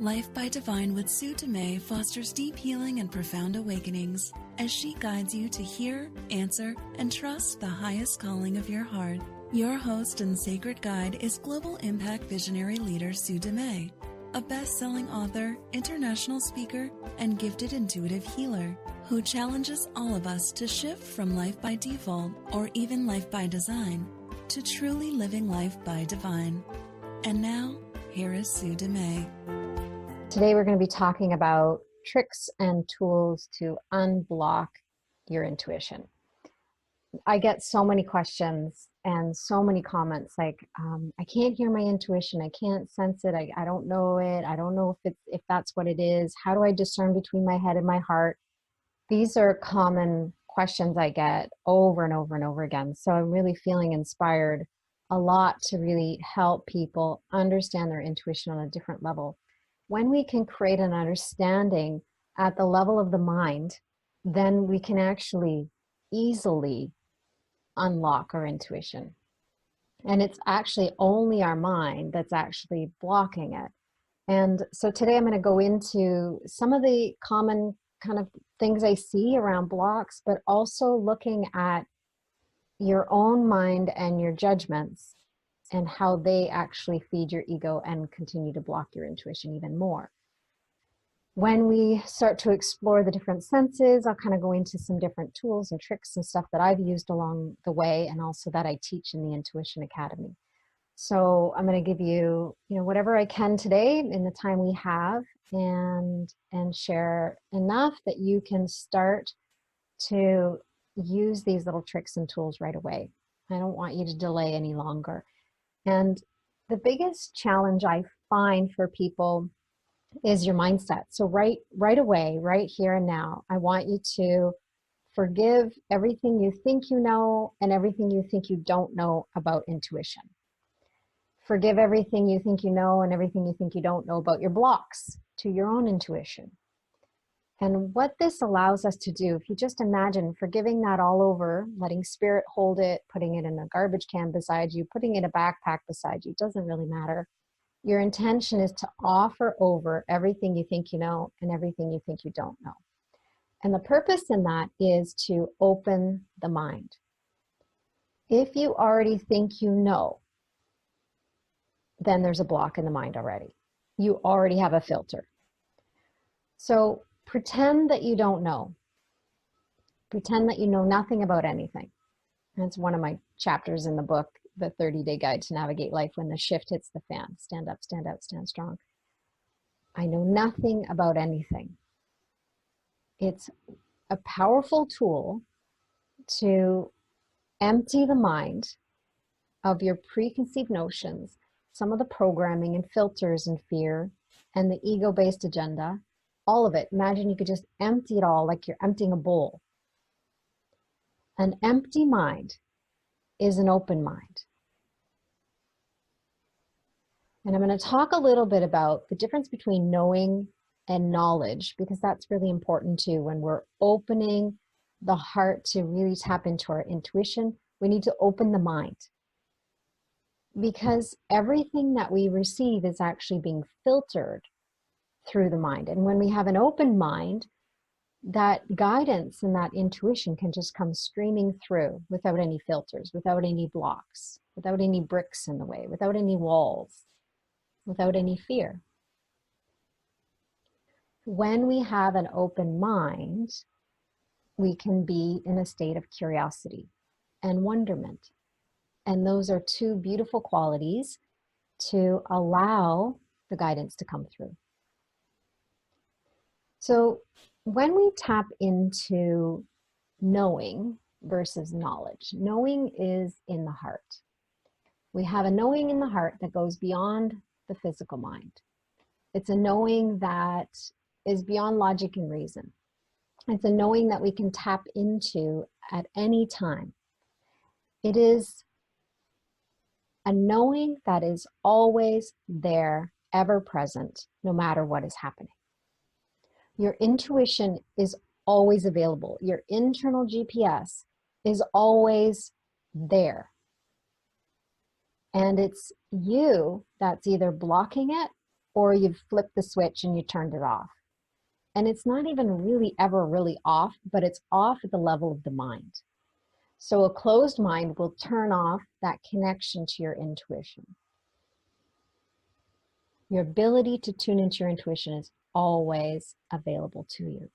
Life by Divine with Sue Dumais fosters deep healing and profound awakenings as she guides you to hear, answer, and trust the highest calling of your heart. Your host and sacred guide is global impact visionary leader Sue Dumais, a best-selling author, international speaker, and gifted intuitive healer who challenges all of us to shift from life by default or even life by design to truly living life by divine. And now, here is Sue Dumais. Today we're going to be talking about tricks and tools to unblock your intuition. I get so many questions and so many comments like, I can't hear my intuition, I can't sense it, I don't know it, I don't know if that's what it is, how do I discern between my head and my heart? These are common questions I get over and over and over again. So I'm really feeling inspired a lot to really help people understand their intuition on a different level. When we can create an understanding at the level of the mind, then we can actually easily unlock our intuition. And it's actually only our mind that's actually blocking it. And so today I'm going to go into some of the common kind of things I see around blocks, but also looking at your own mind and your judgments and how they actually feed your ego and continue to block your intuition even more. When we start to explore the different senses, I'll kind of go into some different tools and tricks and stuff that I've used along the way, and also that I teach in the Intuition Academy. So I'm going to give you, whatever I can today in the time we have, and share enough that you can start to use these little tricks and tools right away. I don't want you to delay any longer. And the biggest challenge I find for people is your mindset. So right away, right here and now, I want you to forgive everything you think you know and everything you think you don't know about intuition. Forgive everything you think you know and everything you think you don't know about your blocks to your own intuition. And what this allows us to do, if you just imagine forgiving that all over, letting spirit hold it, putting it in a garbage can beside you, putting it in a backpack beside you, doesn't really matter. Your intention is to offer over everything you think you know and everything you think you don't know. And the purpose in that is to open the mind. If you already think you know, then there's a block in the mind already. You already have a filter. So pretend that you don't know. Pretend that you know nothing about anything. That's one of my chapters in the book, The 30-Day Guide to Navigate Life When the Shift Hits the Fan. Stand up, stand out, stand strong. I know nothing about anything. It's a powerful tool to empty the mind of your preconceived notions, some of the programming and filters and fear and the ego-based agenda, all of it. Imagine you could just empty it all like you're emptying a bowl. An empty mind is an open mind. And I'm going to talk a little bit about the difference between knowing and knowledge, because that's really important too. When we're opening the heart to really tap into our intuition, we need to open the mind. Because everything that we receive is actually being filtered through the mind. And when we have an open mind, that guidance and that intuition can just come streaming through without any filters, without any blocks, without any bricks in the way, without any walls, without any fear. When we have an open mind, we can be in a state of curiosity and wonderment. And those are two beautiful qualities to allow the guidance to come through. So when we tap into knowing versus knowledge, knowing is in the heart. We have a knowing in the heart that goes beyond the physical mind. It's a knowing that is beyond logic and reason. It's a knowing that we can tap into at any time. It is a knowing that is always there, ever present, no matter what is happening. Your intuition is always available. Your internal GPS is always there. And it's you that's either blocking it or you've flipped the switch and you turned it off. And it's not even really ever really off, but it's off at the level of the mind. So a closed mind will turn off that connection to your intuition. Your ability to tune into your intuition is always available to you.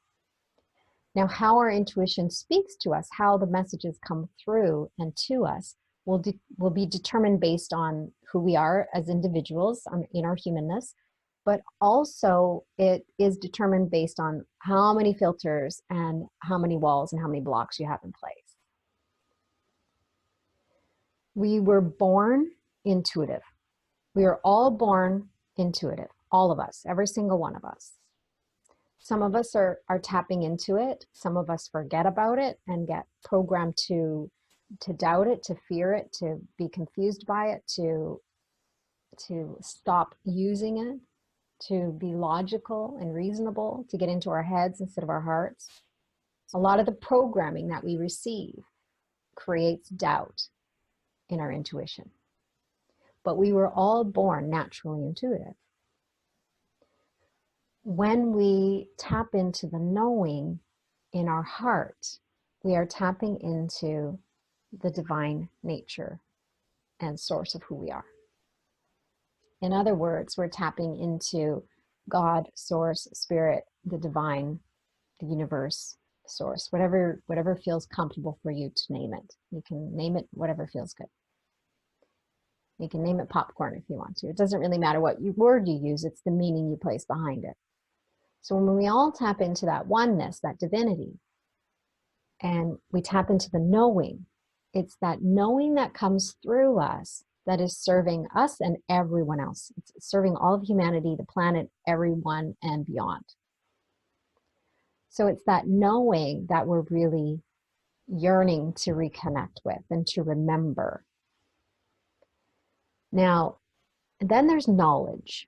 Now, how our intuition speaks to us, how the messages come through and to us, will be determined based on who we are as individuals in our humanness, but also it is determined based on how many filters and how many walls and how many blocks you have in place. We were born intuitive. We are all born intuitive, all of us, every single one of us. Some of us are tapping into it. Some of us forget about it and get programmed to doubt it, to fear it, to be confused by it, to stop using it, to be logical and reasonable, to get into our heads instead of our hearts. A lot of the programming that we receive creates doubt in our intuition. But we were all born naturally intuitive. When we tap into the knowing in our heart, we are tapping into the divine nature and source of who we are. In other words, we're tapping into God, source, spirit, the divine, the universe, source, whatever feels comfortable for you to name it. You can name it whatever feels good. You can name it popcorn if you want to. It doesn't really matter what word you use, it's the meaning you place behind it. So when we all tap into that oneness, that divinity, and we tap into the knowing, it's that knowing that comes through us that is serving us and everyone else. It's serving all of humanity, the planet, everyone, and beyond. So it's that knowing that we're really yearning to reconnect with and to remember. Now, then there's knowledge.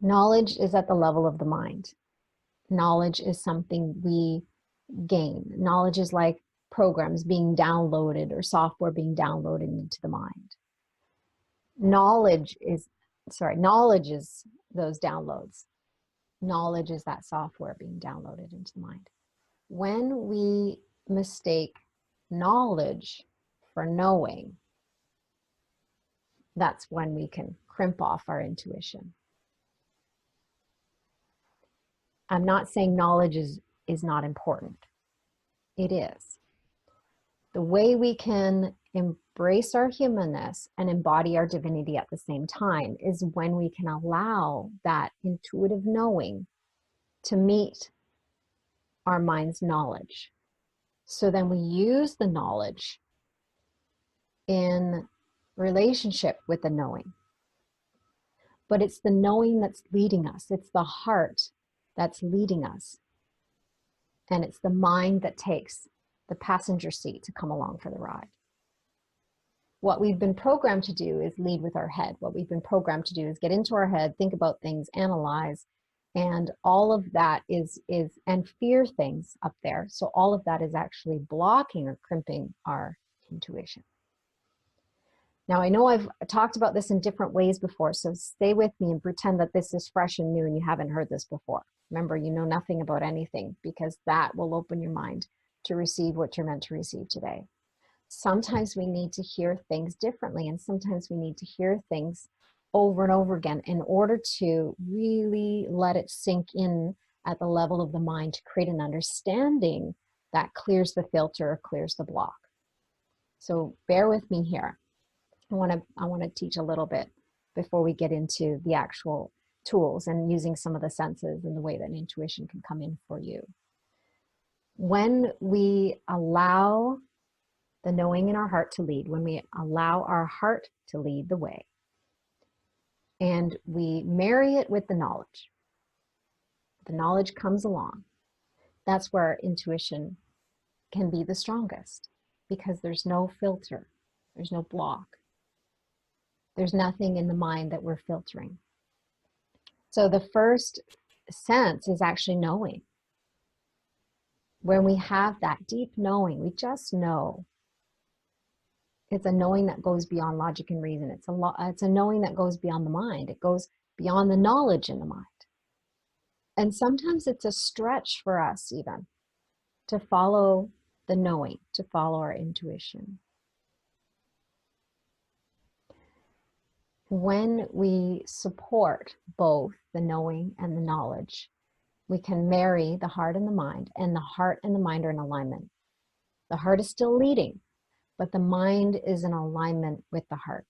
Knowledge is at the level of the mind. Knowledge is something we gain. Knowledge is like programs being downloaded or software being downloaded into the mind. Knowledge is those downloads. Knowledge is that software being downloaded into the mind. When we mistake knowledge for knowing, that's when we can crimp off our intuition. I'm not saying knowledge is not important. It is. The way we can embrace our humanness and embody our divinity at the same time is when we can allow that intuitive knowing to meet our mind's knowledge. So then we use the knowledge in relationship with the knowing. But it's the knowing that's leading us. It's the heart that's leading us. And it's the mind that takes the passenger seat to come along for the ride. What we've been programmed to do is lead with our head. What we've been programmed to do is get into our head, think about things, analyze, and all of that is and fear things up there. So all of that is actually blocking or crimping our intuition. Now, I know I've talked about this in different ways before, so stay with me and pretend that this is fresh and new and you haven't heard this before. Remember, you know nothing about anything, because that will open your mind to receive what you're meant to receive today. Sometimes we need to hear things differently, and sometimes we need to hear things over and over again in order to really let it sink in at the level of the mind to create an understanding that clears the filter, clears the block. So bear with me here. I want to teach a little bit before we get into the actual tools and using some of the senses and the way that intuition can come in for you. When we allow the knowing in our heart to lead, when we allow our heart to lead the way, and we marry it with the knowledge comes along, that's where our intuition can be the strongest, because there's no filter, there's no block. There's nothing in the mind that we're filtering. So the first sense is actually knowing. When we have that deep knowing, we just know. It's a knowing that goes beyond logic and reason. It's a knowing that goes beyond the mind. It goes beyond the knowledge in the mind. And sometimes it's a stretch for us even to follow the knowing, to follow our intuition. When we support both the knowing and the knowledge, we can marry the heart and the mind, and the heart and the mind are in alignment. The heart is still leading, but the mind is in alignment with the heart.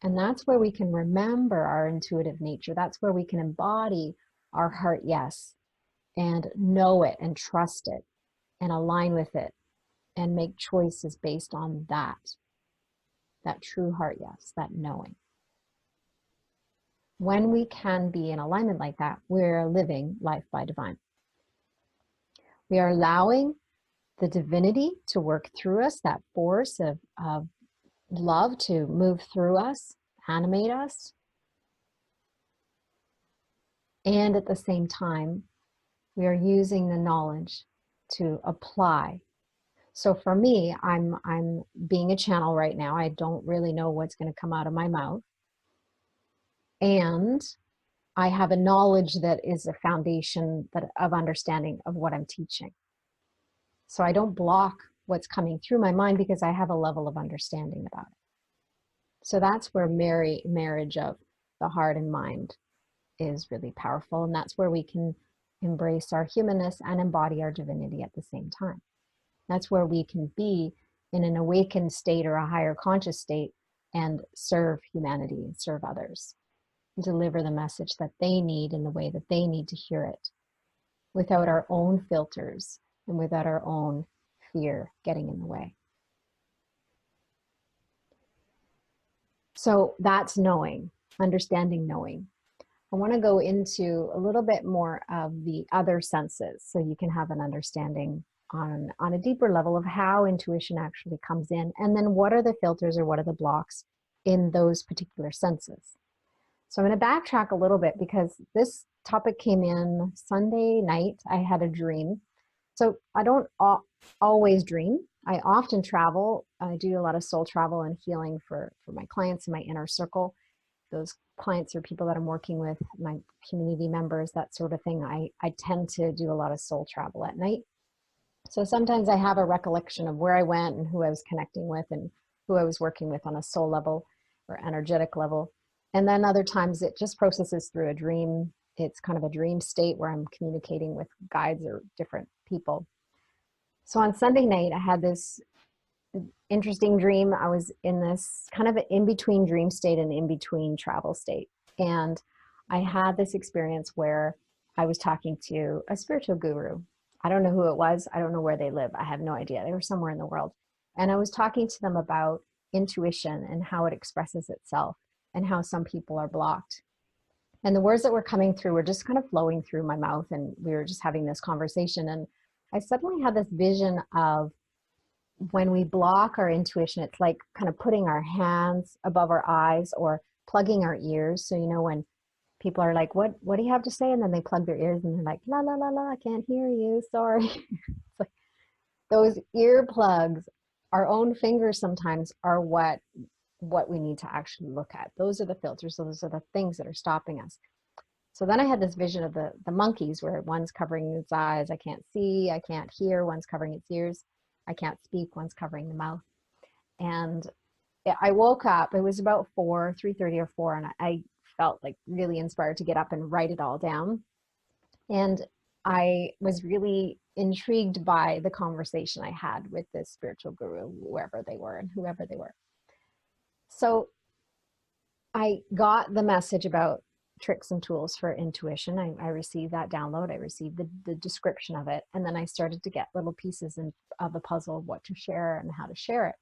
And that's where we can remember our intuitive nature. That's where we can embody our heart yes, and know it and trust it and align with it and make choices based on that true heart yes, that knowing. When we can be in alignment like that, we're living life by divine. We are allowing the divinity to work through us, that force of love to move through us, animate us. And at the same time, we are using the knowledge to apply. So for me, I'm being a channel right now. I don't really know what's going to come out of my mouth. And I have a knowledge that is a foundation of understanding of what I'm teaching. So I don't block what's coming through my mind because I have a level of understanding about it. So that's where marriage of the heart and mind is really powerful. And that's where we can embrace our humanness and embody our divinity at the same time. That's where we can be in an awakened state or a higher conscious state and serve humanity and serve others. Deliver the message that they need in the way that they need to hear it, without our own filters and without our own fear getting in the way. So that's knowing, understanding knowing. I want to go into a little bit more of the other senses so you can have an understanding on a deeper level of how intuition actually comes in, and then what are the filters or what are the blocks in those particular senses. So I'm going to backtrack a little bit because this topic came in Sunday night. I had a dream. So I don't always dream. I often travel. I do a lot of soul travel and healing for my clients in my inner circle. Those clients are people that I'm working with, my community members, that sort of thing. I tend to do a lot of soul travel at night. So sometimes I have a recollection of where I went and who I was connecting with and who I was working with on a soul level or energetic level. And then other times it just processes through a dream. It's kind of a dream state where I'm communicating with guides or different people. So on Sunday night, I had this interesting dream. I was in this kind of an in-between dream state and in-between travel state. And I had this experience where I was talking to a spiritual guru. I don't know who it was. I don't know where they live. I have no idea. They were somewhere in the world. And I was talking to them about intuition and how it expresses itself and how some people are blocked. And the words that were coming through were just kind of flowing through my mouth, and we were just having this conversation. And I suddenly had this vision of when we block our intuition, it's like kind of putting our hands above our eyes or plugging our ears. So, you know, when people are like, what do you have to say? And then they plug their ears and they're like, la, la, la, la, I can't hear you, sorry. It's like those earplugs, our own fingers sometimes are what we need to actually look at. Those are the filters. So those are the things that are stopping us. So then I had this vision of the monkeys where one's covering its eyes. I can't see, I can't hear. One's covering its ears. I can't speak. One's covering the mouth. And I woke up, it was about 3:30 or 4, and I felt like really inspired to get up and write it all down. And I was really intrigued by the conversation I had with this spiritual guru, wherever they were and whoever they were. So I got the message about tricks and tools for intuition. I received that download. I received the description of it. And then I started to get little pieces of the puzzle of what to share and how to share it.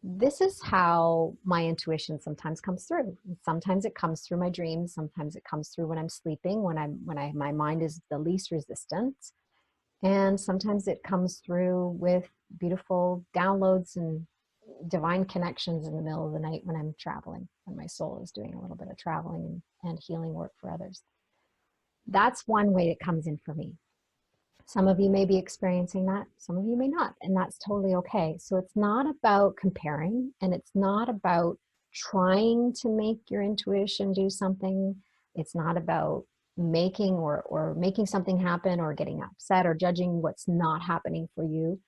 This is how my intuition sometimes comes through. Sometimes it comes through my dreams. Sometimes it comes through when I'm sleeping, my mind is the least resistant. And sometimes it comes through with beautiful downloads and divine connections in the middle of the night when I'm traveling, when my soul is doing a little bit of traveling and healing work for others. That's one way it comes in for me. Some of you may be experiencing that, some of you may not, and that's totally okay. So it's not about comparing, and it's not about trying to make your intuition do something. It's not about making or making something happen or getting upset or judging what's not happening for you.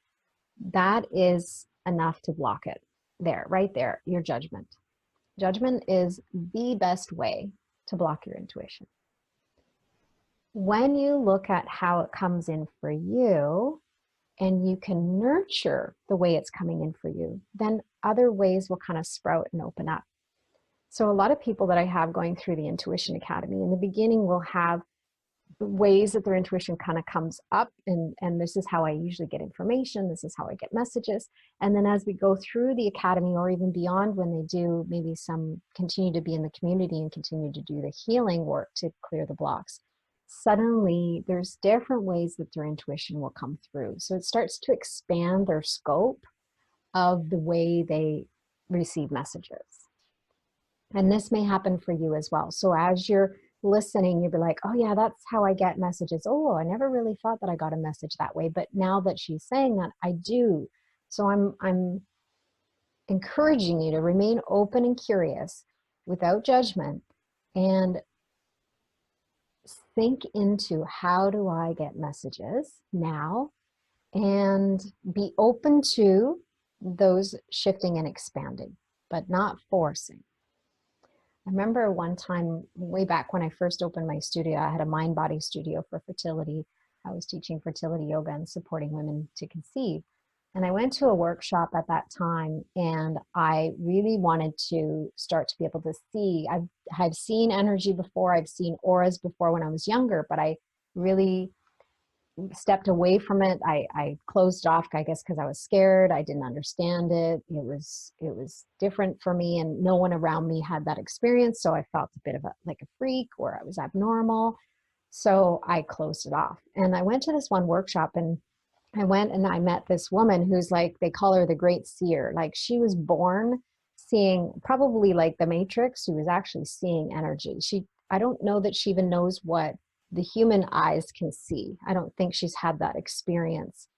That is enough to block it. There, right there, your judgment. Judgment is the best way to block your intuition. When you look at how it comes in for you, and you can nurture the way it's coming in for you, then other ways will kind of sprout and open up. So a lot of people that I have going through the Intuition Academy in the beginning will have ways that their intuition kind of comes up, and this is how I usually get information, this is how I get messages. And then as we go through the academy, or even beyond, when they do maybe some continue to be in the community and continue to do the healing work to clear the blocks, suddenly there's different ways that their intuition will come through. So it starts to expand their scope of the way they receive messages. And this may happen for you as well. So as you're listening, you'll be like, oh yeah, that's how I get messages. Oh, I never really thought that I got a message that way, but now that she's saying that, I do. So I'm encouraging you to remain open and curious without judgment, and think into, how do I get messages now? And be open to those shifting and expanding, but not forcing. I remember one time way back when I first opened my studio, I had a mind body studio for fertility. I was teaching fertility yoga and supporting women to conceive. And I went to a workshop at that time, and I really wanted to start to be able to see. I've seen energy before, I've seen auras before when I was younger, but I really stepped away from it. I closed off, I guess, because I was scared. I didn't understand it. It was different for me, and no one around me had that experience. So I felt a bit of like a freak, or I was abnormal. So I closed it off. And I went to this one workshop, and I went and I met this woman who's like, they call her the great seer. Like, she was born seeing, probably like the Matrix. She was actually seeing energy. I don't know that she even knows what the human eyes can see. I don't think she's had that experience.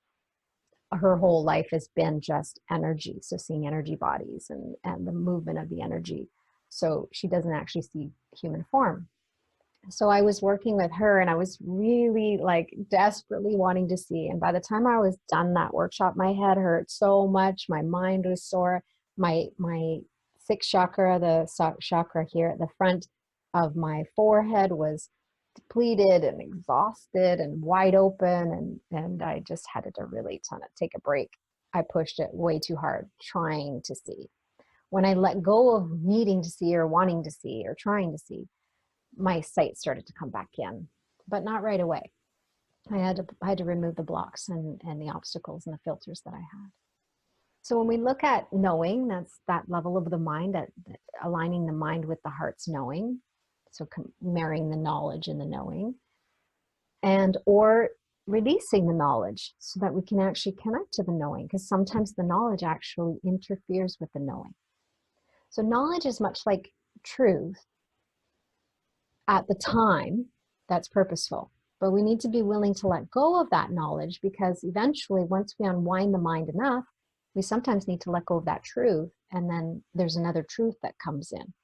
Her whole life has been just energy. So seeing energy bodies and the movement of the energy. So she doesn't actually see human form. So I was working with her, and I was really like desperately wanting to see. And by the time I was done that workshop, my head hurt so much. My mind was sore. My sixth chakra, the chakra here at the front of my forehead, was depleted and exhausted and wide open. And I just had to really kind of take a break. I pushed it way too hard, trying to see. When I let go of needing to see or wanting to see or trying to see, my sight started to come back in, but not right away. I had to remove the blocks and the obstacles and the filters that I had. So when we look at knowing, that's that level of the mind, that aligning the mind with the heart's knowing. So marrying the knowledge and the knowing, and or releasing the knowledge so that we can actually connect to the knowing, because sometimes the knowledge actually interferes with the knowing. So knowledge is much like truth. At the time, that's purposeful, but we need to be willing to let go of that knowledge, because eventually, once we unwind the mind enough, we sometimes need to let go of that truth, and then there's another truth that comes in,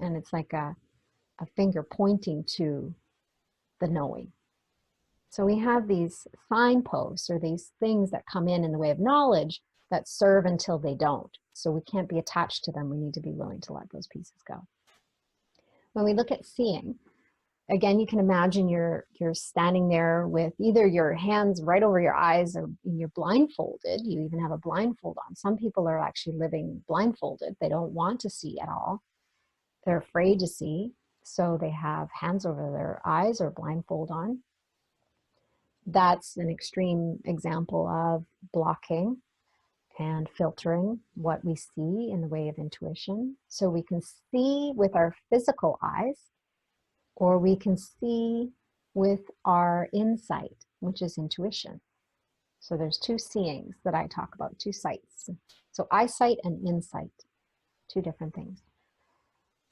and it's like a finger pointing to the knowing. So we have these signposts, or these things that come in the way of knowledge, that serve until they don't. So we can't be attached to them. We need to be willing to let those pieces go. When we look at seeing, again, you can imagine you're standing there with either your hands right over your eyes, or you're blindfolded. You even have a blindfold on. Some people are actually living blindfolded. They don't want to see at all. They're afraid to see. So they have hands over their eyes or blindfold on. That's an extreme example of blocking and filtering what we see in the way of intuition. So we can see with our physical eyes, or we can see with our insight, which is intuition. So there's two seeings that I talk about, two sights. So eyesight and insight, two different things.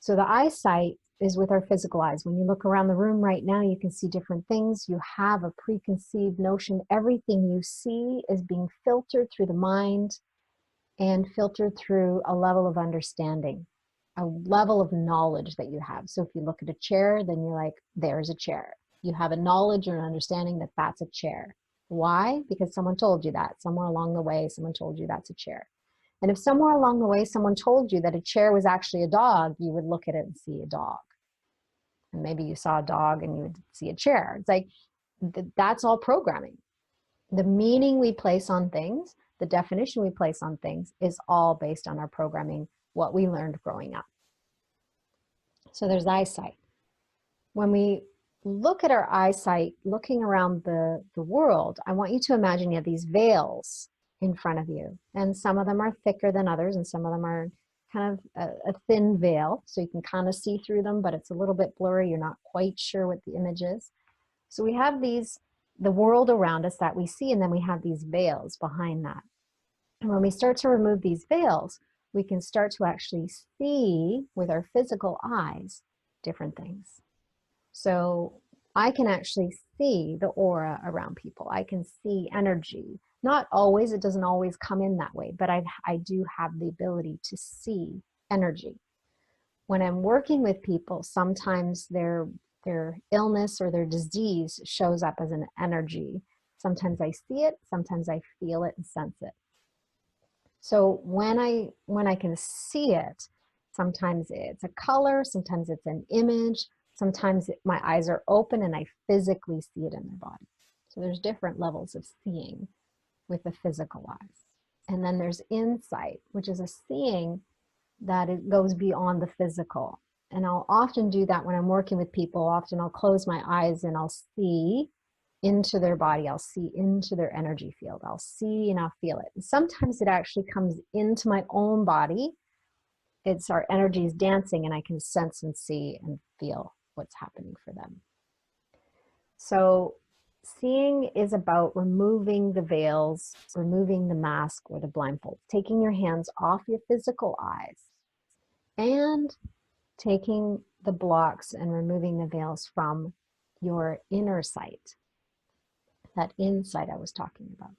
So the eyesight is with our physical eyes. When you look around the room right now, you can see different things. You have a preconceived notion. Everything you see is being filtered through the mind and filtered through a level of understanding. a level of knowledge that you have. So if you look at a chair, then you're like, there's a chair. You have a knowledge or an understanding that that's a chair. Why? Because someone told you that. Somewhere along the way, someone told you that's a chair. And if somewhere along the way, someone told you that a chair was actually a dog, you would look at it and see a dog. And maybe you saw a dog and you would see a chair. It's like, that's all programming. The meaning we place on things, the definition we place on things is all based on our programming, what we learned growing up. So there's eyesight. When we look at our eyesight, looking around the world, I want you to imagine you have these veils in front of you. And some of them are thicker than others, and some of them are kind of a thin veil. So you can kind of see through them, but it's a little bit blurry. You're not quite sure what the image is. So we have the world around us that we see, and then we have these veils behind that. And when we start to remove these veils, we can start to actually see with our physical eyes different things. So I can actually see the aura around people. I can see energy. Not always, it doesn't always come in that way, but I do have the ability to see energy. When I'm working with people, sometimes their illness or their disease shows up as an energy. Sometimes I see it, sometimes I feel it and sense it. So when I can see it, sometimes it's a color, sometimes it's an image, sometimes my eyes are open and I physically see it in their body. So there's different levels of seeing with the physical eyes. And then there's insight, which is a seeing that it goes beyond the physical. And I'll often do that when I'm working with people. Often I'll close my eyes and I'll see into their body. I'll see into their energy field. I'll see and I'll feel it. And sometimes it actually comes into my own body. It's our energy is dancing and I can sense and see and feel what's happening for them. So seeing is about removing the veils, removing the mask or the blindfold, taking your hands off your physical eyes and taking the blocks and removing the veils from your inner sight, that insight I was talking about.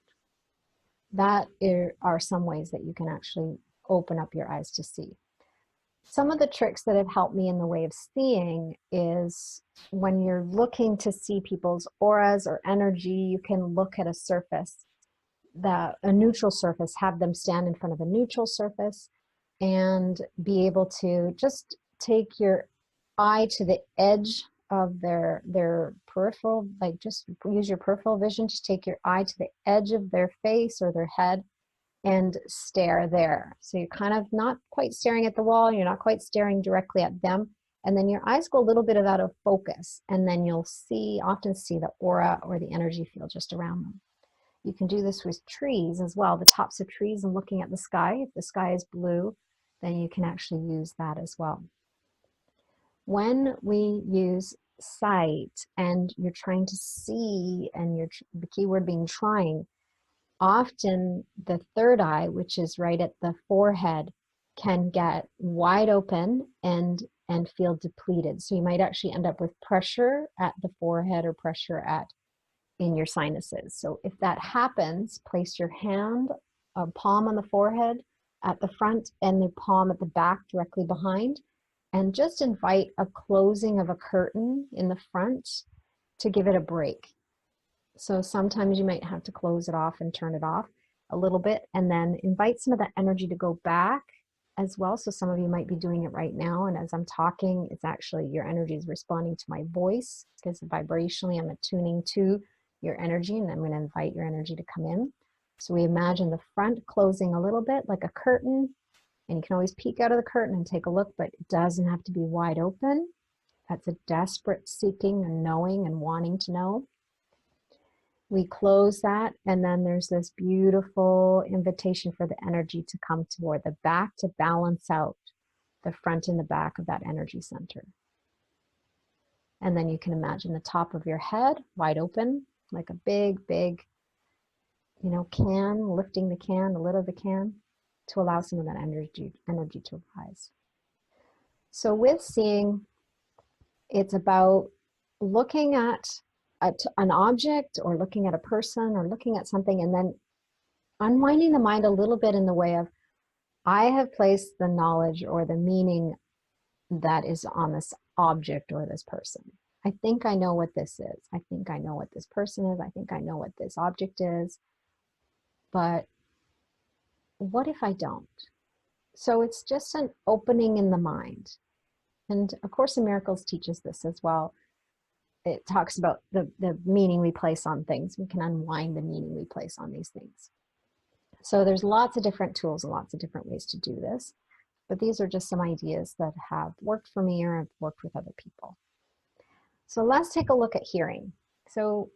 That are some ways that you can actually open up your eyes to see. Some of the tricks that have helped me in the way of seeing is when you're looking to see people's auras or energy, you can look at a surface, a neutral surface, have them stand in front of a neutral surface and be able to just take your eye to the edge of their peripheral, like just use your peripheral vision, just take your eye to the edge of their face or their head and stare there. So you're kind of not quite staring at the wall, you're not quite staring directly at them, and then your eyes go a little bit out of focus, and then you'll often see the aura or the energy field just around them. You can do this with trees as well, the tops of trees and looking at the sky. If the sky is blue, then you can actually use that as well. When we use sight and you're trying to see, and the keyword being trying, often the third eye, which is right at the forehead, can get wide open and feel depleted. So you might actually end up with pressure at the forehead or pressure in your sinuses. So if that happens, place your hand, a palm on the forehead at the front and the palm at the back directly behind, and just invite a closing of a curtain in the front to give it a break. So sometimes you might have to close it off and turn it off a little bit, and then invite some of that energy to go back as well. So some of you might be doing it right now, and as I'm talking, it's actually your energy is responding to my voice, because vibrationally I'm attuning to your energy, and I'm going to invite your energy to come in. So we imagine the front closing a little bit like a curtain, and you can always peek out of the curtain and take a look, but it doesn't have to be wide open. That's a desperate seeking and knowing and wanting to know. We close that, and then there's this beautiful invitation for the energy to come toward the back to balance out the front and the back of that energy center. And then you can imagine the top of your head wide open, like a big, can, lifting the can, the lid of the can, to allow some of that energy to rise. So with seeing, it's about looking at an object or looking at a person or looking at something, and then unwinding the mind a little bit in the way of, I have placed the knowledge or the meaning that is on this object or this person. I think I know what this is. I think I know what this person is. I think I know what this object is. But what if I don't? So it's just an opening in the mind. And A Course in Miracles teaches this as well. It talks about the meaning we place on things. We can unwind the meaning we place on these things. So there's lots of different tools and lots of different ways to do this. But these are just some ideas that have worked for me or have worked with other people. So let's take a look at hearing. So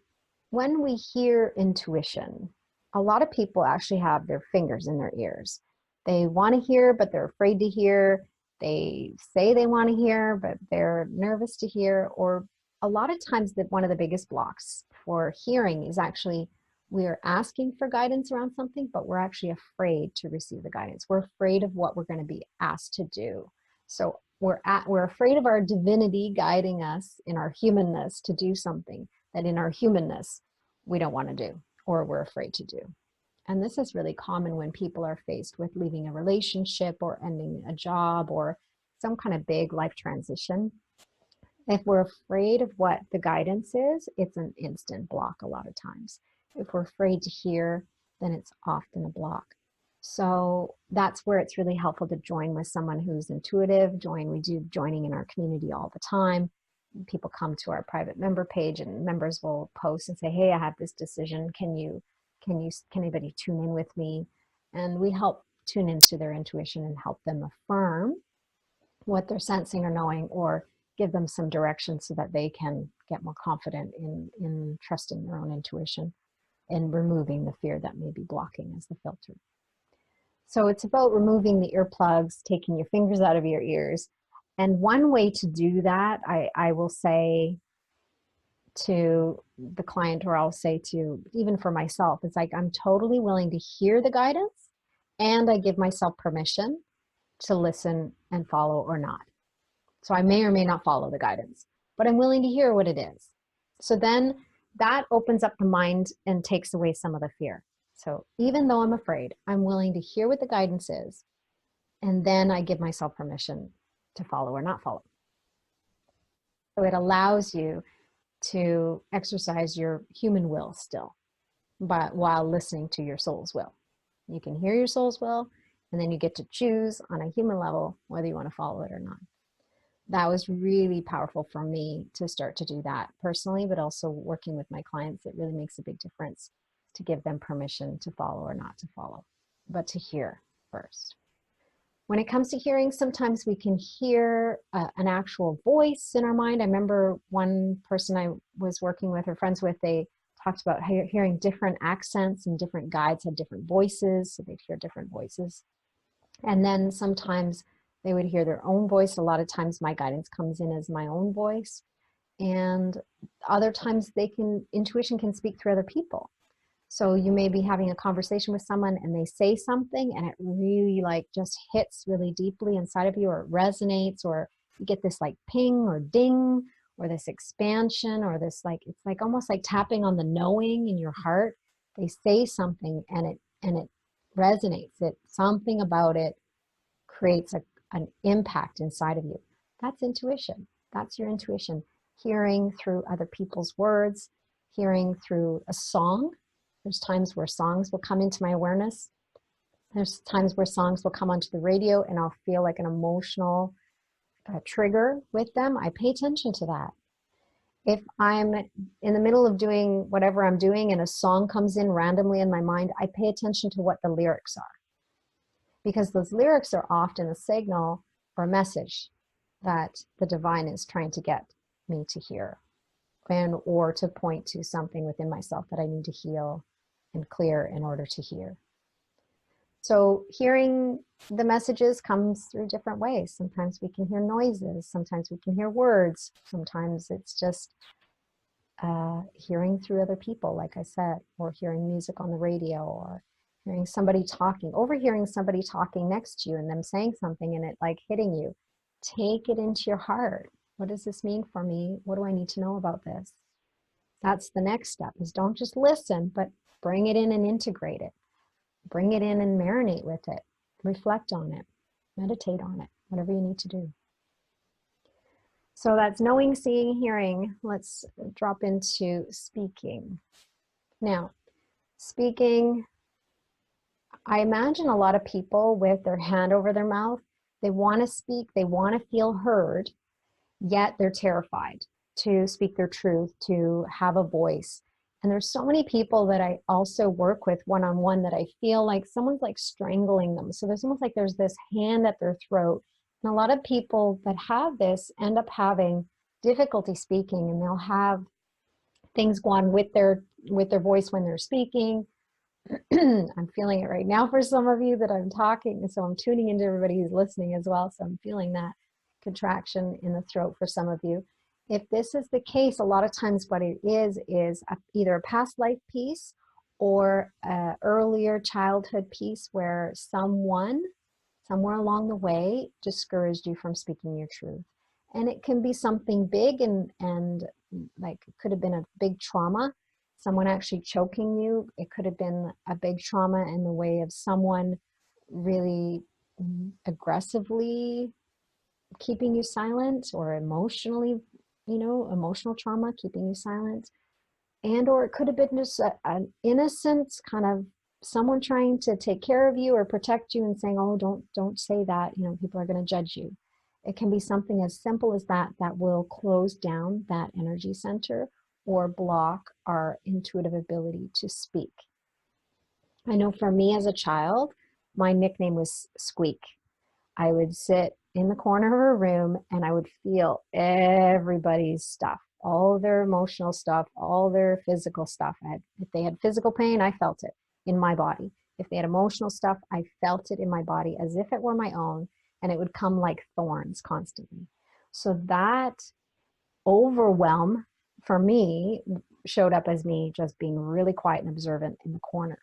when we hear intuition, a lot of people actually have their fingers in their ears. They want to hear, but they're afraid to hear. They say they want to hear, but they're nervous to hear. Or a lot of times that one of the biggest blocks for hearing is actually we're asking for guidance around something, but we're actually afraid to receive the guidance. We're afraid of what we're going to be asked to do. So we're afraid of our divinity guiding us in our humanness to do something that in our humanness we don't want to do or we're afraid to do. And this is really common when people are faced with leaving a relationship or ending a job or some kind of big life transition. If we're afraid of what the guidance is, it's an instant block a lot of times. If we're afraid to hear, then it's often a block. So that's where it's really helpful to join with someone who's intuitive. We do joining in our community all the time. People come to our private member page and members will post and say, hey, I have this decision. Can anybody tune in with me? And we help tune into their intuition and help them affirm what they're sensing or knowing, or give them some direction so that they can get more confident in trusting their own intuition and removing the fear that may be blocking as the filter. So it's about removing the earplugs, taking your fingers out of your ears. And one way to do that, I will say to the client, or I'll say to, even for myself, it's like I'm totally willing to hear the guidance and I give myself permission to listen and follow or not. So I may or may not follow the guidance, but I'm willing to hear what it is. So then that opens up the mind and takes away some of the fear. So even though I'm afraid, I'm willing to hear what the guidance is, and then I give myself permission to follow or not follow. So it allows you to exercise your human will still, but while listening to your soul's will. You can hear your soul's will, and then you get to choose on a human level whether you want to follow it or not. That was really powerful for me to start to do that personally, but also working with my clients. It really makes a big difference to give them permission to follow or not to follow, but to hear first. When it comes to hearing, sometimes we can hear an actual voice in our mind. I remember one person I was working with or friends with, they talked about hearing different accents, and different guides had different voices, so they'd hear different voices. And then sometimes they would hear their own voice. A lot of times my guidance comes in as my own voice. And other times intuition can speak through other people. So you may be having a conversation with someone and they say something and it really just hits really deeply inside of you, or it resonates, or you get this ping or ding, or this expansion, or this it's almost like tapping on the knowing in your heart. They say something and it resonates. Something about it creates an impact inside of you. That's intuition. That's your intuition. Hearing through other people's words, hearing through a song. There's times where songs will come into my awareness. There's times where songs will come onto the radio and I'll feel like an emotional trigger with them. I pay attention to that. If I'm in the middle of doing whatever I'm doing and a song comes in randomly in my mind, I pay attention to what the lyrics are. Because those lyrics are often a signal or a message that the divine is trying to get me to hear, or to point to something within myself that I need to heal and clear in order to hear. So hearing the messages comes through different ways. Sometimes we can hear noises, sometimes we can hear words, sometimes it's just hearing through other people, like I said, or hearing music on the radio, or hearing somebody talking, overhearing somebody talking next to you and them saying something and it hitting you. Take it into your heart. What does this mean for me? What do I need to know about this? That's the next step, is don't just listen, but bring it in and integrate it. Bring it in and marinate with it. Reflect on it. Meditate on it. Whatever you need to do. So that's knowing, seeing, hearing. Let's drop into speaking. Now, speaking, I imagine a lot of people with their hand over their mouth, they want to speak, they want to feel heard, yet they're terrified to speak their truth, to have a voice. And there's so many people that I also work with one-on-one that I feel like someone's like strangling them. So there's almost like there's this hand at their throat. And a lot of people that have this end up having difficulty speaking, and they'll have things go on with their voice when they're speaking. I'm feeling it right now for some of you that I'm talking, so I'm tuning into everybody who's listening as well. So I'm feeling that contraction in the throat for some of you. If this is the case, a lot of times what it is either a past life piece or an earlier childhood piece where someone, somewhere along the way, discouraged you from speaking your truth. And it can be something big and like it could have been a big trauma, someone actually choking you. It could have been a big trauma in the way of someone really aggressively keeping you silent, or emotionally, emotional trauma, keeping you silent. And or it could have been just an innocent kind of someone trying to take care of you or protect you and saying, oh, don't say that, people are going to judge you. It can be something as simple as that will close down that energy center or block our intuitive ability to speak. I know for me as a child, my nickname was Squeak. I would sit in the corner of a room and I would feel everybody's stuff, all their emotional stuff, all their physical stuff. If they had physical pain, I felt it in my body. If they had emotional stuff, I felt it in my body as if it were my own, and it would come like thorns constantly. So that overwhelm for me showed up as me just being really quiet and observant in the corner.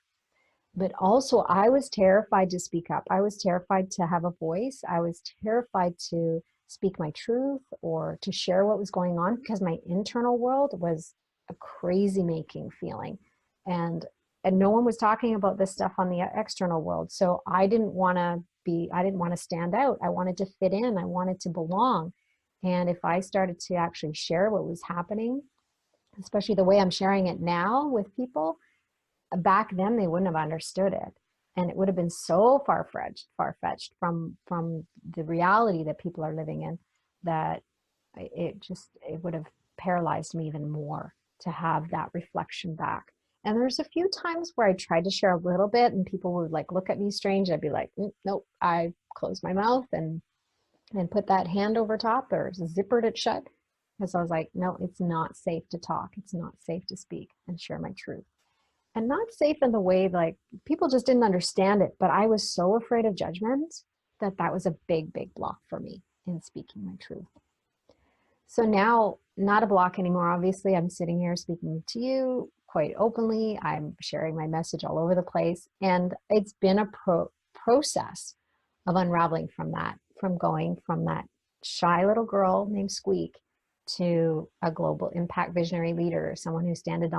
But also I was terrified to speak up. I was terrified to have a voice. I was terrified to speak my truth or to share what was going on, because my internal world was a crazy making feeling. And no one was talking about this stuff on the external world. So I didn't want to stand out. I wanted to fit in. I wanted to belong. And if I started to actually share what was happening, especially the way I'm sharing it now with people, back then they wouldn't have understood it. And it would have been so far-fetched from the reality that people are living in, that it would have paralyzed me even more to have that reflection back. And there's a few times where I tried to share a little bit and people would like look at me strange. I'd be like, nope. I closed my mouth and put that hand over top or zippered it shut, because I was like, no, it's not safe to talk. It's not safe to speak and share my truth. And not safe in the way like people just didn't understand it, but I was so afraid of judgment that was a big, big block for me in speaking my truth. So now, not a block anymore. Obviously, I'm sitting here speaking to you quite openly. I'm sharing my message all over the place. And it's been a process of unraveling from that, from going from that shy little girl named Squeak to a global impact visionary leader, someone who stands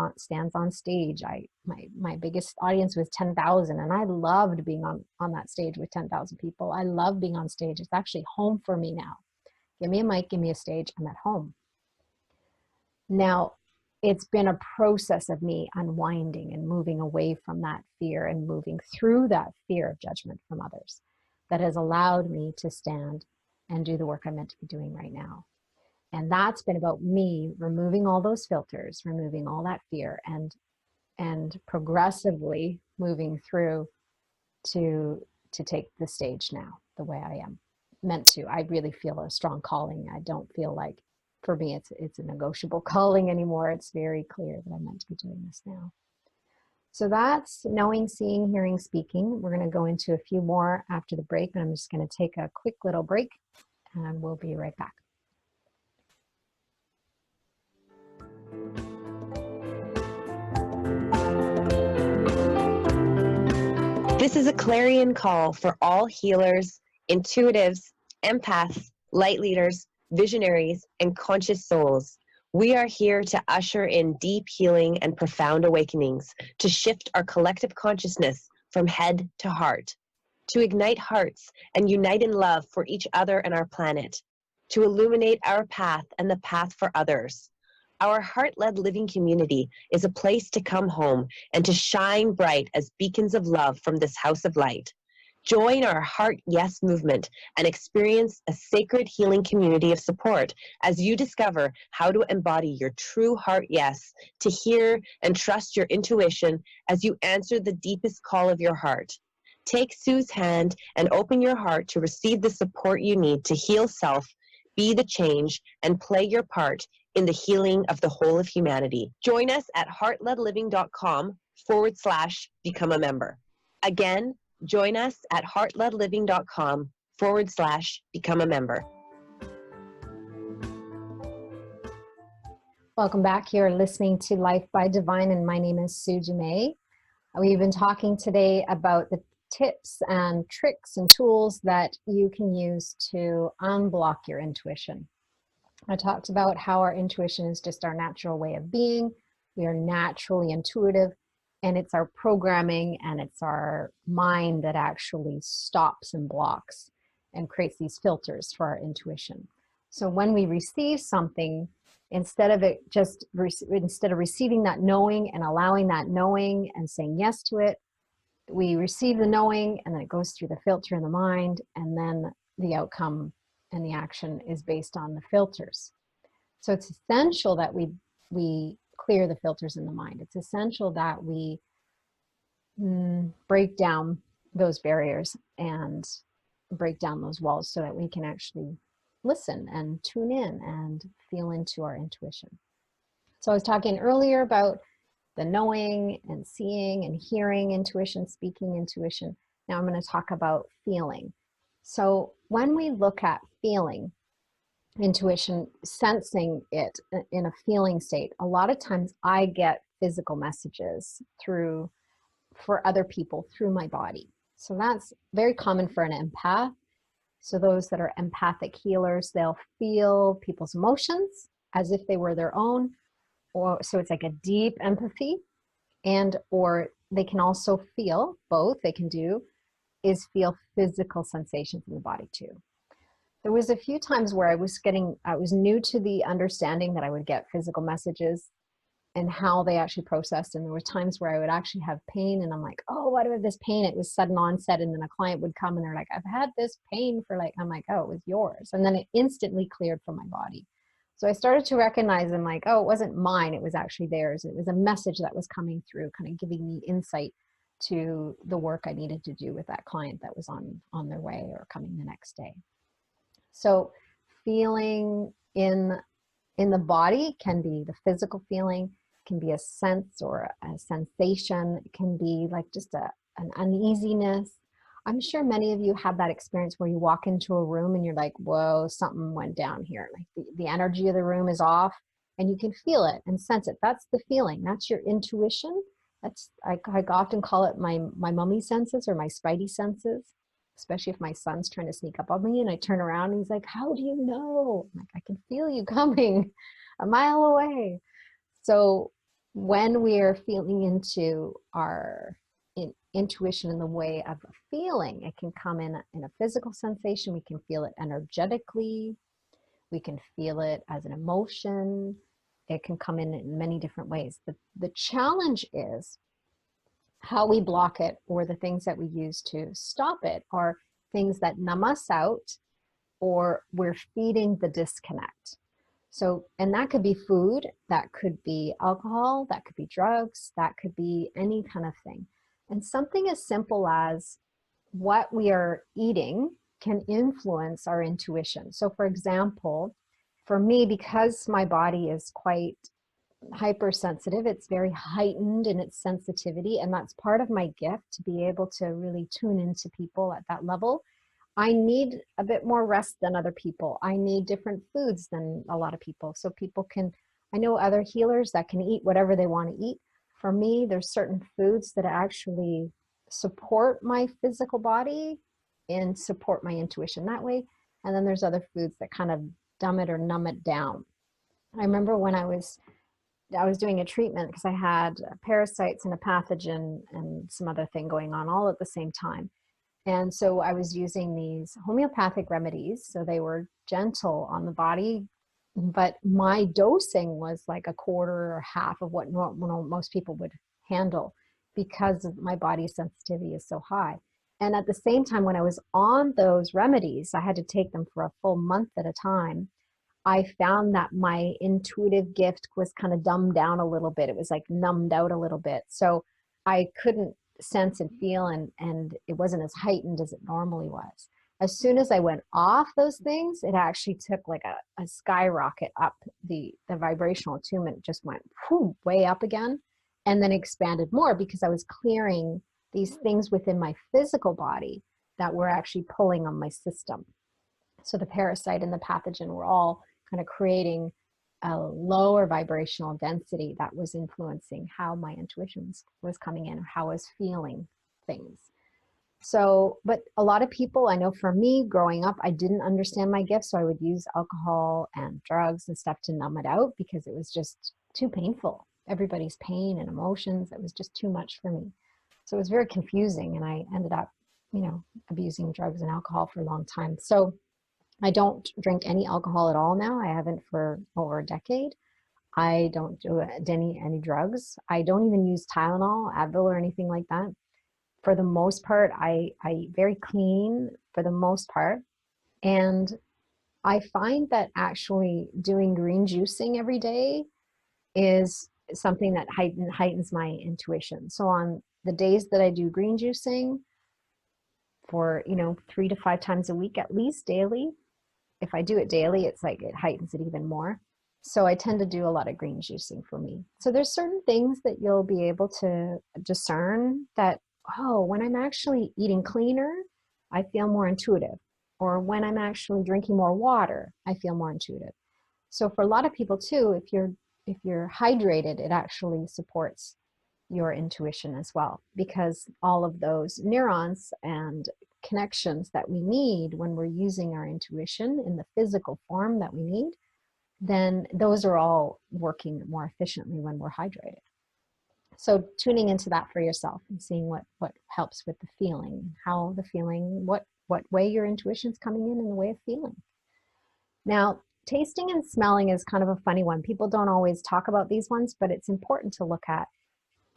on stage. My biggest audience was 10,000, and I loved being on that stage with 10,000 people. I love being on stage. It's actually home for me now. Give me a mic, give me a stage, I'm at home. Now, it's been a process of me unwinding and moving away from that fear and moving through that fear of judgment from others that has allowed me to stand and do the work I'm meant to be doing right now. And that's been about me removing all those filters, removing all that fear, and progressively moving through to take the stage now the way I am meant to. I really feel a strong calling. I don't feel like, for me, it's a negotiable calling anymore. It's very clear that I'm meant to be doing this now. So that's knowing, seeing, hearing, speaking. We're going to go into a few more after the break, but I'm just going to take a quick little break and we'll be right back. This is a clarion call for all healers, intuitives, empaths, light leaders, visionaries, and conscious souls. We are here to usher in deep healing and profound awakenings, to shift our collective consciousness from head to heart, to ignite hearts and unite in love for each other and our planet, to illuminate our path and the path for others. Our heart-led living community is a place to come home and to shine bright as beacons of love from this house of light. Join our Heart Yes movement and experience a sacred healing community of support as you discover how to embody your true heart yes, to hear and trust your intuition as you answer the deepest call of your heart. Take Sue's hand and open your heart to receive the support you need to heal self, be the change, and play your part in the healing of the whole of humanity. Join us at heartledliving.com/become a member. Again, join us at heartledliving.com/become a member. Welcome back. You're listening to Life by Divine, and my name is Sue Dumais. We've been talking today about the tips and tricks and tools that you can use to unblock your intuition. I talked about how our intuition is just our natural way of being. We are naturally intuitive, and it's our programming and it's our mind that actually stops and blocks and creates these filters for our intuition. So when we receive something, instead of receiving that knowing and allowing that knowing and saying yes to it, we receive the knowing and then it goes through the filter in the mind, and then the outcome and the action is based on the filters. So it's essential that we clear the filters in the mind. It's essential that we break down those barriers and break down those walls so that we can actually listen and tune in and feel into our intuition. So I was talking earlier about the knowing and seeing and hearing intuition, speaking intuition. Now I'm going to talk about feeling. So when we look at feeling intuition, sensing it in a feeling state, a lot of times I get physical messages for other people through my body. So that's very common for an empath. So those that are empathic healers, they'll feel people's emotions as if they were their own, so it's like a deep empathy, or they can also feel both. They can is feel physical sensations in the body too. There was a few times where I was new to the understanding that I would get physical messages and how they actually processed. And there were times where I would actually have pain and I'm like, oh, why do I have this pain? It was sudden onset. And then a client would come and they're like, I've had this pain I'm like, oh, it was yours. And then it instantly cleared from my body. So I started to recognize, I'm like, oh, it wasn't mine. It was actually theirs. It was a message that was coming through, kind of giving me insight to the work I needed to do with that client that was on their way or coming the next day. So feeling in the body can be the physical feeling, can be a sense or a sensation. It can be like just an uneasiness. I'm sure many of you have that experience where you walk into a room and you're like, whoa, something went down here. Like the energy of the room is off and you can feel it and sense it. That's the feeling. That's your intuition. I often call it my mummy senses or my spidey senses, especially if my son's trying to sneak up on me and I turn around and he's like, how do you know? I'm like, I can feel you coming a mile away. So when we are feeling into our intuition in the way of a feeling, it can come in a physical sensation. We can feel it energetically. We can feel it as an emotion. It can come in many different ways. The challenge is how we block it, or the things that we use to stop it are things that numb us out, or we're feeding the disconnect. So, and that could be food, that could be alcohol, that could be drugs, that could be any kind of thing. And something as simple as what we are eating can influence our intuition. So for example, for me, because my body is quite hypersensitive, it's very heightened in its sensitivity, and that's part of my gift, to be able to really tune into people at that level. I need a bit more rest than other people. I need different foods than a lot of people. So I know other healers that can eat whatever they want to eat. For me, there's certain foods that actually support my physical body and support my intuition that way. And then there's other foods that kind of dumb it or numb it down. I remember when I was doing a treatment because I had parasites and a pathogen and some other thing going on all at the same time. And so I was using these homeopathic remedies. So they were gentle on the body, but my dosing was like a quarter or half of what most people would handle because of my body's sensitivity is so high. And at the same time, when I was on those remedies, I had to take them for a full month at a time. I found that my intuitive gift was kind of dumbed down a little bit. It was like numbed out a little bit. So I couldn't sense and feel, and it wasn't as heightened as it normally was. As soon as I went off those things, it actually took like a skyrocket up. The vibrational attunement just went whew, way up again, and then expanded more because I was clearing these things within my physical body that were actually pulling on my system. So the parasite and the pathogen were all kind of creating a lower vibrational density that was influencing how my intuition was coming in, or how I was feeling things. So, but a lot of people, I know for me growing up, I didn't understand my gifts. So I would use alcohol and drugs and stuff to numb it out because it was just too painful. Everybody's pain and emotions, it was just too much for me. So it was very confusing, and I ended up, abusing drugs and alcohol for a long time. So I don't drink any alcohol at all now. I haven't for over a decade. I don't do any drugs. I don't even use Tylenol, Advil, or anything like that. For the most part, I eat very clean for the most part. And I find that actually doing green juicing every day is something that heightens my intuition. So on the days that I do green juicing for, 3 to 5 times a week, at least daily, if I do it daily, it's like it heightens it even more. So I tend to do a lot of green juicing for me. So there's certain things that you'll be able to discern that, oh, when I'm actually eating cleaner, I feel more intuitive. Or when I'm actually drinking more water, I feel more intuitive. So for a lot of people too, if you're hydrated, it actually supports your intuition as well, because all of those neurons and connections that we need when we're using our intuition in the physical form that we need, then those are all working more efficiently when we're hydrated. So tuning into that for yourself and seeing what helps with the feeling, how the feeling, what way your intuition's coming in the way of feeling. Now, tasting and smelling is kind of a funny one. People don't always talk about these ones, but it's important to look at.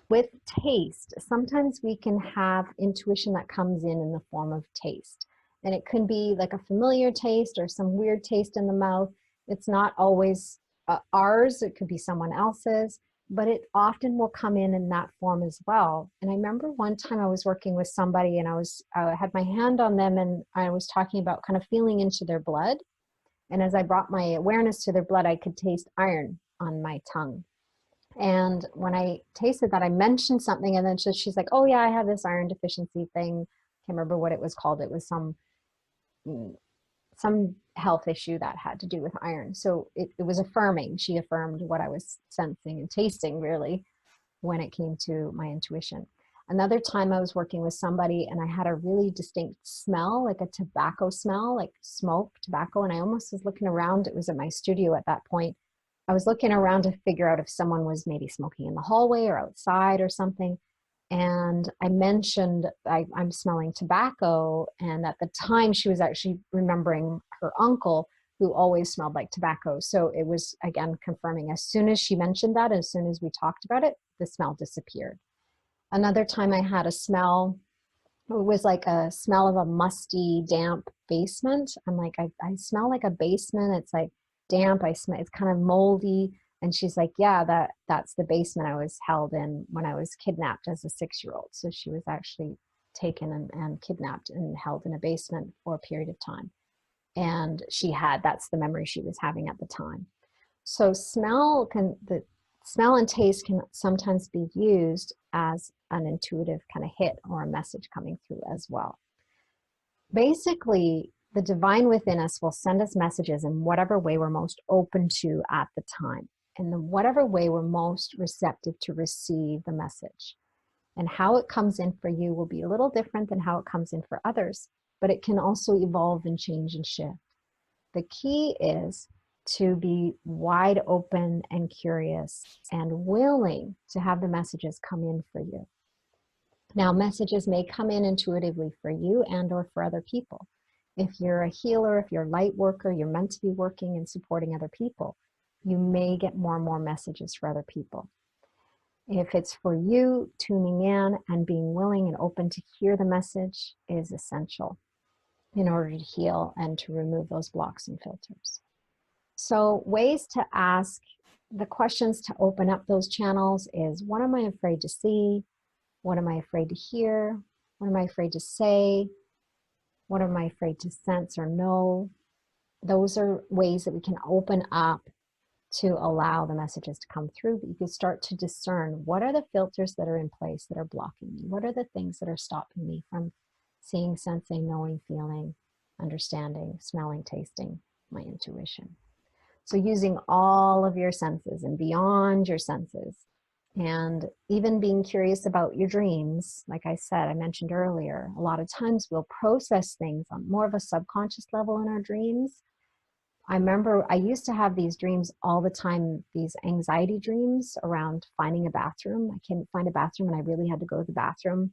With taste, sometimes we can have intuition that comes in the form of taste. And it can be like a familiar taste or some weird taste in the mouth. It's not always ours, it could be someone else's, but it often will come in that form as well. And I remember one time I was working with somebody and I had my hand on them and I was talking about kind of feeling into their blood. And as I brought my awareness to their blood, I could taste iron on my tongue. And when I tasted that, I mentioned something, and then she's like, oh yeah, I have this iron deficiency thing. Can't remember what it was called. It was some health issue that had to do with iron. So it was affirming. She affirmed what I was sensing and tasting, really, when it came to my intuition. Another time I was working with somebody and I had a really distinct smell, like a tobacco smell, like smoke, tobacco. And I almost was looking around. It was at my studio at that point. I was looking around to figure out if someone was maybe smoking in the hallway or outside or something. And I mentioned I'm smelling tobacco. And at the time she was actually remembering her uncle who always smelled like tobacco. So it was, again, confirming. As soon as she mentioned that, as soon as we talked about it, the smell disappeared. Another time I had a smell, it was like a smell of a musty, damp basement. I'm like, I smell like a basement. It's like damp. I smell, it's kind of moldy. And she's like, yeah, that's the basement I was held in when I was kidnapped as a 6-year-old. So she was actually taken and kidnapped and held in a basement for a period of time. And that's the memory she was having at the time. So the smell and taste can sometimes be used as an intuitive kind of hit or a message coming through as well. Basically, the divine within us will send us messages in whatever way we're most open to at the time, and in whatever way we're most receptive to receive the message. And how it comes in for you will be a little different than how it comes in for others, but it can also evolve and change and shift. The key is to be wide open and curious and willing to have the messages come in for you. Now, messages may come in intuitively for you and or for other people. If you're a healer, if you're a light worker, you're meant to be working and supporting other people, you may get more and more messages for other people. If it's for you, tuning in and being willing and open to hear the message is essential in order to heal and to remove those blocks and filters. So ways to ask the questions to open up those channels is, what am I afraid to see? What am I afraid to hear? What am I afraid to say? What am I afraid to sense or know? Those are ways that we can open up to allow the messages to come through. But you can start to discern, what are the filters that are in place that are blocking me? What are the things that are stopping me from seeing, sensing, knowing, feeling, understanding, smelling, tasting, my intuition? So using all of your senses and beyond your senses, and even being curious about your dreams. Like I said, I mentioned earlier, a lot of times we'll process things on more of a subconscious level in our dreams. I remember I used to have these dreams all the time, these anxiety dreams around finding a bathroom. I couldn't find a bathroom and I really had to go to the bathroom.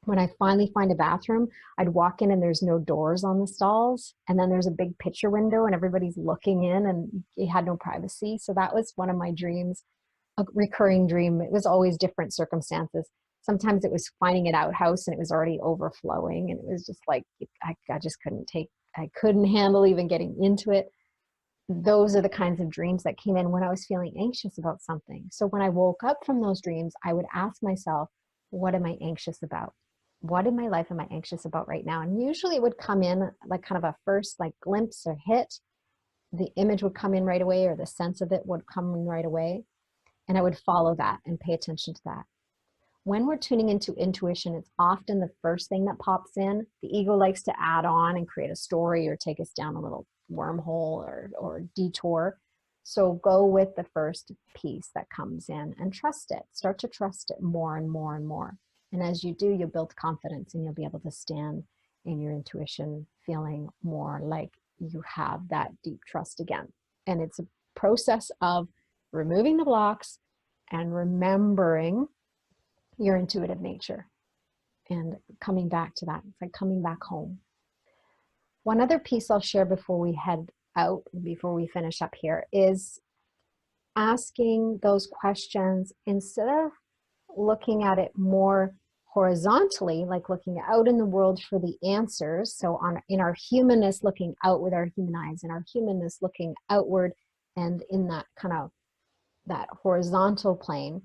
When I finally find a bathroom, I'd walk in and there's no doors on the stalls. And then there's a big picture window and everybody's looking in and you had no privacy. So that was one of my dreams, a recurring dream. It was always different circumstances. Sometimes it was finding an outhouse and it was already overflowing. And it was just like, I just I couldn't handle even getting into it. Those are the kinds of dreams that came in when I was feeling anxious about something. So when I woke up from those dreams, I would ask myself, what am I anxious about? What in my life am I anxious about right now? And usually it would come in like kind of a first like glimpse or hit. The image would come in right away, or the sense of it would come in right away. And I would follow that and pay attention to that. When we're tuning into intuition, it's often the first thing that pops in. The ego likes to add on and create a story or take us down a little wormhole or detour. So go with the first piece that comes in and trust it. Start to trust it more and more and more. And as you do, you'll build confidence and you'll be able to stand in your intuition feeling more like you have that deep trust again. And it's a process of removing the blocks and remembering your intuitive nature and coming back to that. It's like coming back home. One other piece I'll share before we head out, before we finish up here, is asking those questions instead of looking at it more horizontally, like looking out in the world for the answers. So in our humanness, looking out with our human eyes, and our humanness looking outward, and in that kind of that horizontal plane,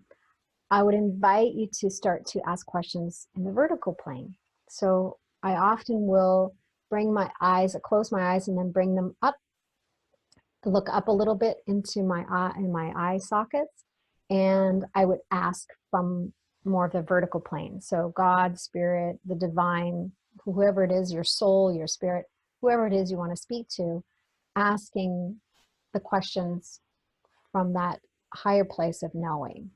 I would invite you to start to ask questions in the vertical plane. So I often will bring my eyes, close my eyes, and then bring them up, look up a little bit into my eye sockets, and I would ask from more of the vertical plane. So God, spirit, the divine, whoever it is, your soul, your spirit, whoever it is you want to speak to, asking the questions from that higher place of knowing.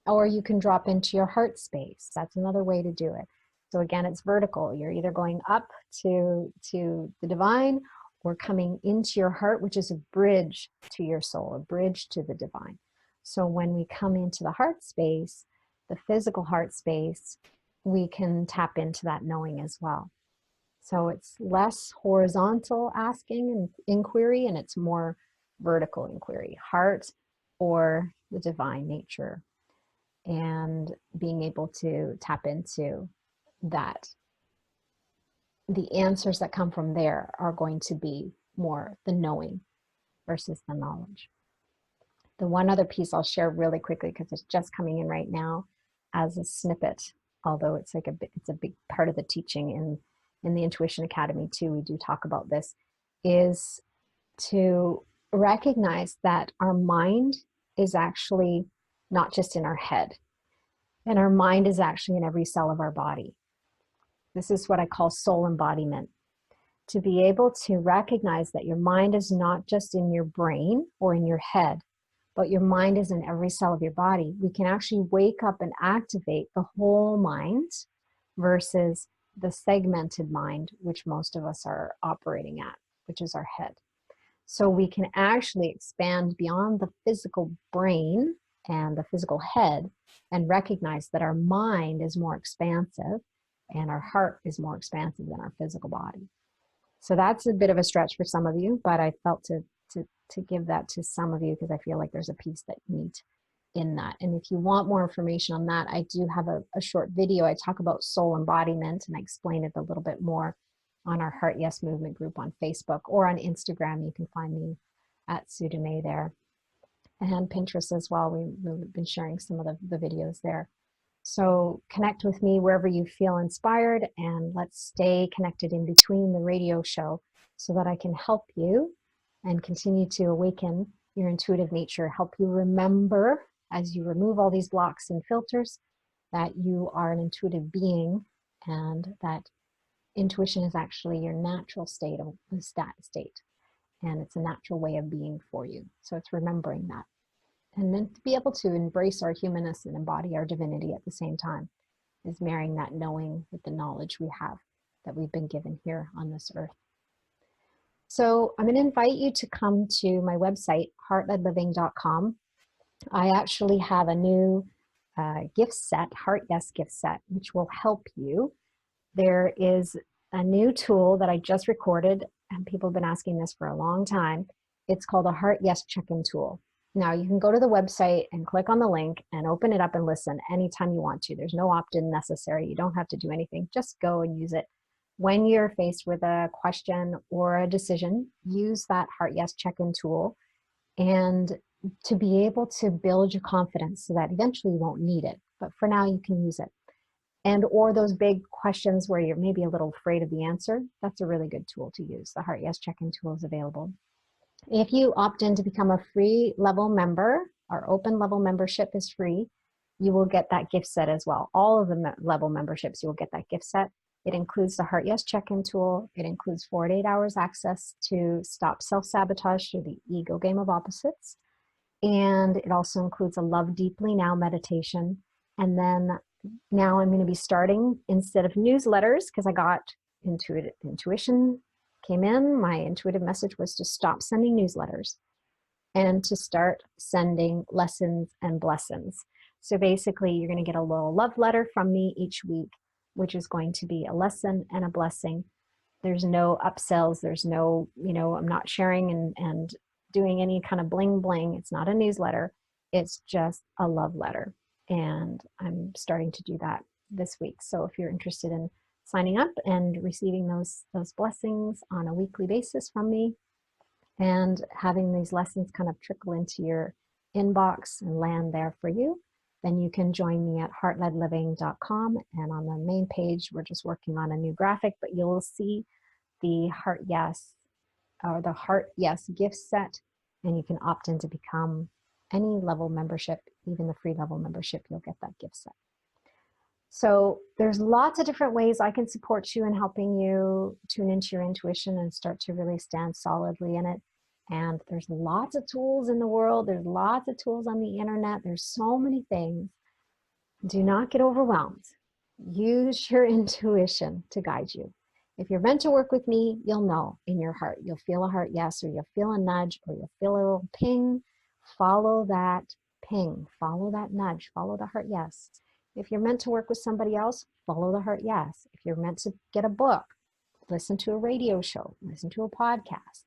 Or you can drop into your heart space. That's another way to do it. So again, it's vertical. You're either going up to the divine or coming into your heart, which is a bridge to your soul, a bridge to the divine. So when we come into the heart space, the physical heart space, we can tap into that knowing as well. So it's less horizontal asking and inquiry, and it's more vertical inquiry, heart or the divine nature, and being able to tap into that. The answers that come from there are going to be more the knowing versus the knowledge. The one other piece I'll share really quickly, because it's just coming in right now as a snippet, although it's like it's a big part of the teaching in the Intuition Academy too. We do talk about this, is to recognize that our mind is actually not just in our head, and our mind is actually in every cell of our body. This is what I call soul embodiment. To be able to recognize that your mind is not just in your brain or in your head, but your mind is in every cell of your body. We can actually wake up and activate the whole mind versus the segmented mind, which most of us are operating at, which is our head. So we can actually expand beyond the physical brain and the physical head, and recognize that our mind is more expansive and our heart is more expansive than our physical body. So that's a bit of a stretch for some of you, but I felt to give that to some of you because I feel like there's a piece that you need in that. And if you want more information on that, I do have a short video. I talk about soul embodiment, and I explain it a little bit more on our Heart Yes Movement group on Facebook, or on Instagram. You can find me at Sue Dumais there, and Pinterest as well. We've been sharing some of the videos there. So connect with me wherever you feel inspired, and let's stay connected in between the radio show so that I can help you and continue to awaken your intuitive nature, help you remember as you remove all these blocks and filters that you are an intuitive being, and that intuition is actually your natural state, and it's a natural way of being for you. So it's remembering that. And then to be able to embrace our humanness and embody our divinity at the same time is marrying that knowing with the knowledge we have that we've been given here on this earth. So I'm going to invite you to come to my website, heartledliving.com. I actually have a new gift set, Heart Yes gift set, which will help you. There is a new tool that I just recorded, and people have been asking this for a long time. It's called a Heart Yes check-in tool. Now you can go to the website and click on the link and open it up and listen anytime you want to. There's no opt-in necessary. You don't have to do anything. Just go and use it. When you're faced with a question or a decision, use that Heart Yes check-in tool, and to be able to build your confidence so that eventually you won't need it. But for now, you can use it. And or those big questions where you're maybe a little afraid of the answer, that's a really good tool to use. The Heart Yes check-in tool is available. If you opt in to become a free level member, our open level membership is free, you will get that gift set as well. All of the level memberships, you will get that gift set. It includes the Heart Yes check-in tool. It includes 4 to 8 hours access to stop self-sabotage through the ego game of opposites. And it also includes a Love Deeply Now meditation. And then now I'm going to be starting, instead of newsletters, because I got intuition came in, my intuitive message was to stop sending newsletters and to start sending lessons and blessings. So basically, you're going to get a little love letter from me each week, which is going to be a lesson and a blessing. There's no upsells. There's no, I'm not sharing and doing any kind of bling bling. It's not a newsletter. It's just a love letter. And I'm starting to do that this week. So if you're interested in signing up and receiving those blessings on a weekly basis from me, and having these lessons kind of trickle into your inbox and land there for you, then you can join me at heartledliving.com. And on the main page, we're just working on a new graphic, but you'll see the Heart Yes, or the Heart Yes gift set, and you can opt in to become any level membership, even the free level membership, you'll get that gift set. So there's lots of different ways I can support you in helping you tune into your intuition and start to really stand solidly in it. And there's lots of tools in the world. There's lots of tools on the internet. There's so many things. Do not get overwhelmed. Use your intuition to guide you. If you're meant to work with me, you'll know in your heart. You'll feel a heart yes, or you'll feel a nudge, or you'll feel a little ping. Follow that ping. Follow that nudge. Follow the heart yes. If you're meant to work with somebody else, follow the heart yes. If you're meant to get a book, listen to a radio show, listen to a podcast,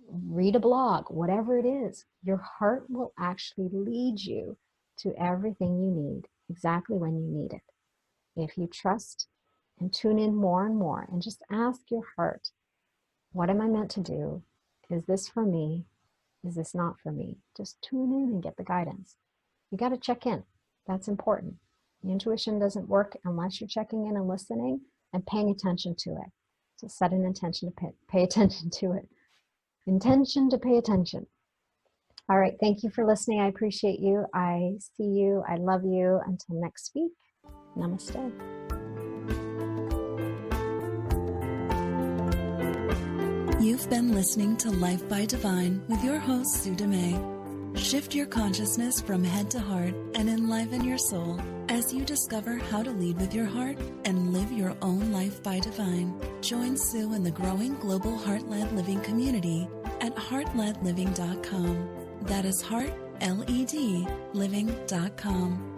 read a blog, whatever it is, your heart will actually lead you to everything you need, exactly when you need it. If you trust and tune in more and more and just ask your heart, what am I meant to do? Is this for me? Is this not for me? Just tune in and get the guidance. You got to check in. That's important. Intuition doesn't work unless you're checking in and listening and paying attention to it. So set an intention to pay attention to it. Intention to pay attention. All right. Thank you for listening. I appreciate you. I see you. I love you. Until next week. Namaste. You've been listening to Life by Divine with your host, Sue Dumais. Shift your consciousness from head to heart and enliven your soul as you discover how to lead with your heart and live your own life by divine. Join Sue in the growing global Heart-Led Living community at heartledliving.com. That is heart, ledliving.com.